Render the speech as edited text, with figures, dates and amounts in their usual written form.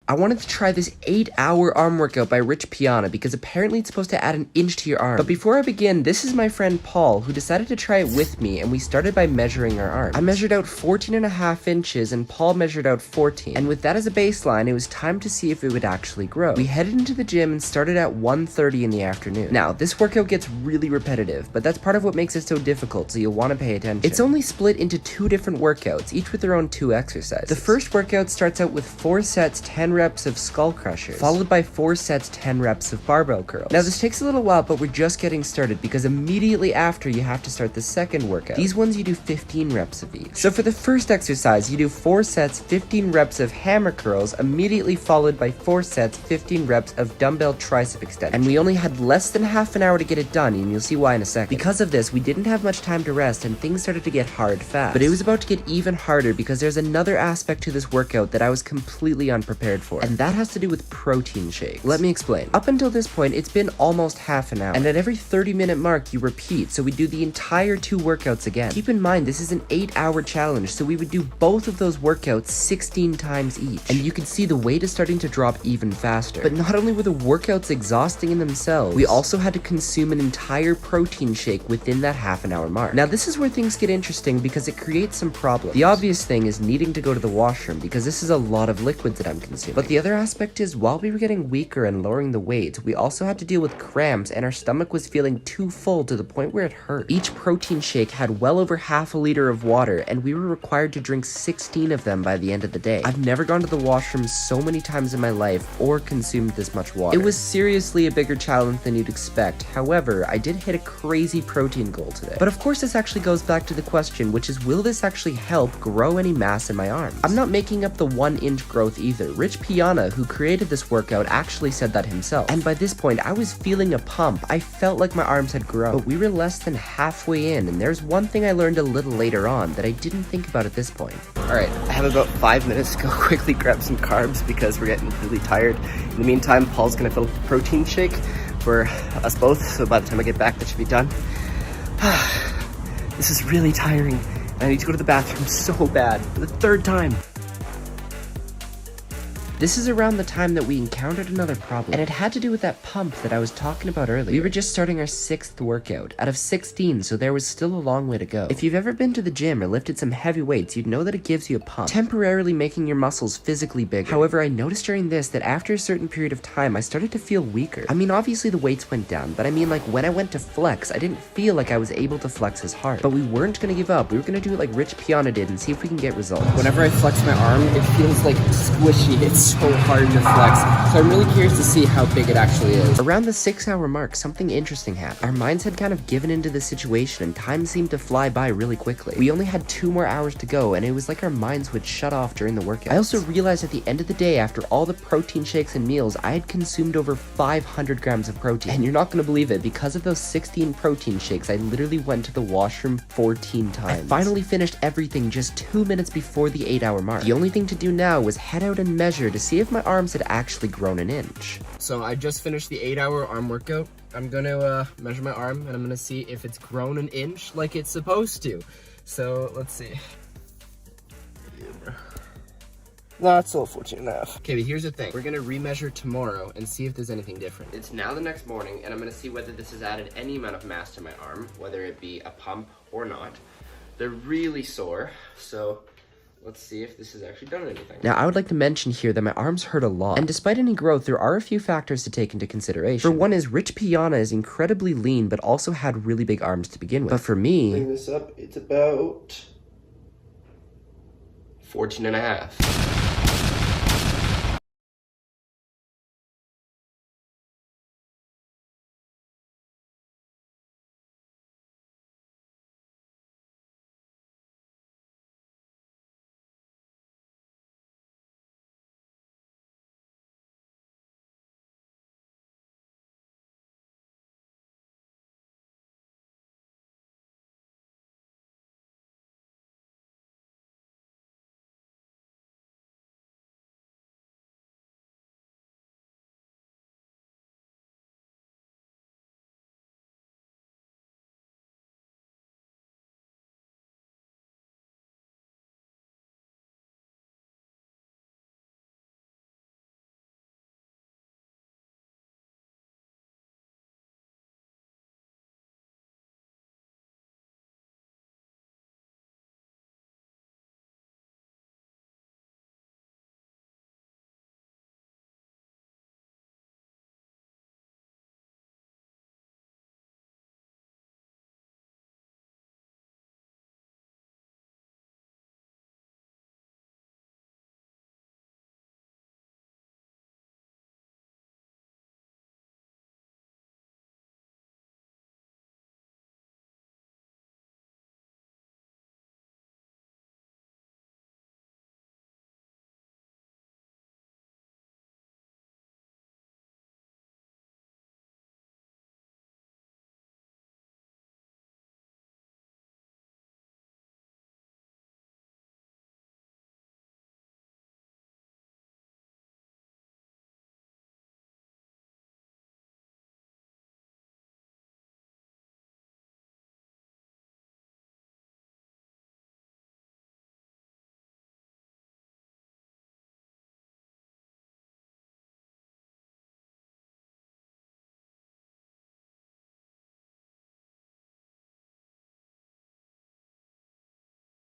I wanted to try this 8-hour arm workout by Rich Piana because apparently it's supposed to add an inch to your arm. But before I begin, this is my friend Paul who decided to try it with me, and we started by measuring our arms. I measured out 14.5 inches and Paul measured out 14. And with that as a baseline, it was time to see if it would actually grow. We headed into the gym and started at 1:30 in the afternoon. Now, this workout gets really repetitive, but that's part of what makes it so difficult, so you'll want to pay attention. It's only split into 2 different workouts, each with their own 2 exercises. The first workout starts out with 4 sets, 10 reps of skull crushers, followed by 4 sets, 10 reps of barbell curls. Now, this takes a little while, but we're just getting started because immediately after you have to start the second workout. These ones you do 15 reps of each. So for the first exercise, you do 4 sets, 15 reps of hammer curls, immediately followed by 4 sets, 15 reps of dumbbell tricep extension. And we only had less than half an hour to get it done, and you'll see why in a second. Because of this, we didn't have much time to rest, and things started to get hard fast. But it was about to get even harder because there's another aspect to this workout that I was completely unprepared for, and that has to do with protein shakes. Let me explain. Up until this point, it's been almost half an hour, and at every 30-minute mark, you repeat, so we do the entire 2 workouts again. Keep in mind, this is an 8-hour challenge, so we would do both of those workouts 16 times each, and you can see the weight is starting to drop even faster. But not only were the workouts exhausting in themselves, we also had to consume an entire protein shake within that half an hour mark. Now, this is where things get interesting because it creates some problems. The obvious thing is needing to go to the washroom because this is a lot of liquids that I'm consuming. But the other aspect is while we were getting weaker and lowering the weight, we also had to deal with cramps and our stomach was feeling too full to the point where it hurt. Each protein shake had well over half a liter of water and we were required to drink 16 of them by the end of the day. I've never gone to the washroom so many times in my life or consumed this much water. It was seriously a bigger challenge than you'd expect. However, I did hit a crazy protein goal today. But of course this actually goes back to the question, which is will this actually help grow any mass in my arms? I'm not making up the 1-inch growth either. Rich Piana, who created this workout, actually said that himself. And by this point, I was feeling a pump. I felt like my arms had grown. But we were less than halfway in, and there's one thing I learned a little later on that I didn't think about at this point. Alright, I have about 5 minutes to go quickly grab some carbs because we're getting really tired. In the meantime, Paul's gonna fill up a protein shake for us both, so by the time I get back, that should be done. This is really tiring, and I need to go to the bathroom so bad for the 3rd time. This is around the time that we encountered another problem, and it had to do with that pump that I was talking about earlier. We were just starting our 6th workout out of 16, so there was still a long way to go. If you've ever been to the gym or lifted some heavy weights, you'd know that it gives you a pump, temporarily making your muscles physically bigger. However, I noticed during this that after a certain period of time, I started to feel weaker. I mean, obviously the weights went down, but I mean like when I went to flex, I didn't feel like I was able to flex as hard. But we weren't gonna give up. We were gonna do it like Rich Piana did and see if we can get results. Whenever I flex my arm, it feels like squishy. It's so hard to flex, so I'm really curious to see how big it actually is. Around the 6-hour mark, something interesting happened. Our minds had kind of given into the situation and time seemed to fly by really quickly. We only had 2 more hours to go and it was like our minds would shut off during the workout. I also realized at the end of the day, after all the protein shakes and meals, I had consumed over 500 grams of protein. And you're not gonna believe it, because of those 16 protein shakes, I literally went to the washroom 14 times. I finally finished everything just 2 minutes before the 8-hour mark. The only thing to do now was head out and measure to see if my arms had actually grown an inch. So I just finished the 8-hour arm workout. I'm gonna measure my arm and I'm gonna see if it's grown an inch like it's supposed to. So let's see. No, it's still 14.5. Okay, but here's the thing. We're gonna remeasure tomorrow and see if there's anything different. It's now the next morning and I'm gonna see whether this has added any amount of mass to my arm, whether it be a pump or not. They're really sore, so let's see if this has actually done anything. Now, I would like to mention here that my arms hurt a lot, and despite any growth, there are a few factors to take into consideration. For one is, Rich Piana is incredibly lean, but also had really big arms to begin with. But for me, bring this up, it's about 14.5.